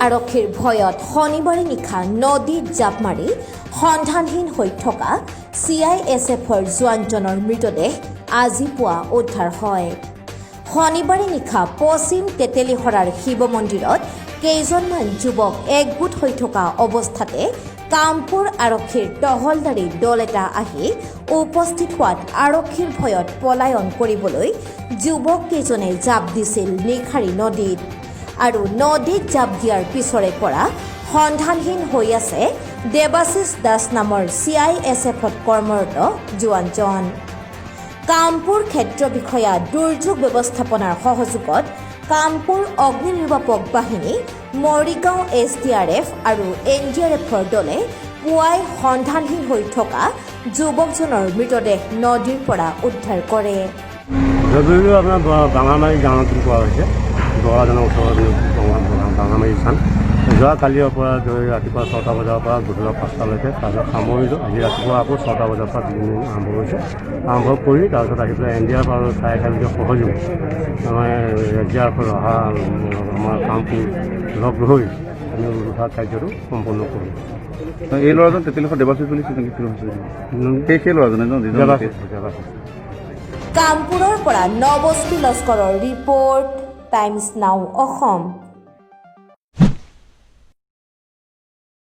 আৰক্ষীৰ ভয়ত শনিবাৰে নিশা নদীত জাপ মাৰি সন্ধানহীন হৈ থকা CISFৰ জোৱানজনৰ মৃতদেহ আজি পুৱা উদ্ধাৰ হয়। শনিবাৰে নিশা পশ্চিম তেতেলীহৰাৰ শিৱ মন্দিৰত কেইজনমান যুৱক একগোট হৈ থকা অৱস্থাতে কামপুৰ আৰক্ষীৰ টহলদাৰী দল এটা আহি উপস্থিত হোৱাত আৰক্ষীৰ ভয়ত পলায়ন কৰিবলৈ যুৱক কেইজনে জাপ দিছিল নিশাৰী নদীত। আৰু নদীত জাপ দিয়াৰ পিছৰে পৰা সন্ধানহীন হৈ আছে দেৱাশিষ দাস নামৰ CISFত কৰ্মৰত জোৱানজন। কামপুৰ ক্ষেত্ৰ বিষয়া দুৰ্যোগ ব্যৱস্থাপনাৰ সহযোগত কামপুৰ অগ্নি নিৰ্বাপক বাহিনী, মৰিগাঁও SDRF আৰু NDRFৰ দলে পুৱাই সন্ধানহীন হৈ থকা যুৱকজনৰ মৃতদেহ নদীৰ পৰা উদ্ধাৰ কৰে। আপোনাৰ বাঙামাৰী গাঁৱত পোৱা হৈছে। দৰাজনৰ ওচৰত বাঙামাৰী স্থান। যোৱাকালিৰ পৰা ধৰি ৰাতিপুৱা 6টা বজাৰ পৰা গধূলি 5টালৈকে তাৰপিছত সামৰিলোঁ। আজি ৰাতিপুৱা আকৌ 6টা বজাৰ পৰা আৰম্ভ হৈছে। আৰম্ভ কৰি তাৰপিছত আহি পেলাই NDRF আৰু চাৰিটালৈকে সহযোগ আমাৰ SDRFৰ অহা আমাৰ কামপুৰ লগ হৈ আমি উদ্ধাৰ কাৰ্যটো সম্পন্ন কৰোঁ। এই ল'ৰাজন তেতেলীখন দেৱাশিষ বুলি চিনাকি সেই ল'ৰাজনে দেৱাশিষ। কামপুৰৰ পৰা নৱশ্ৰী লস্কৰৰ ৰিপৰ্ট, টাইমছ নাও অসম।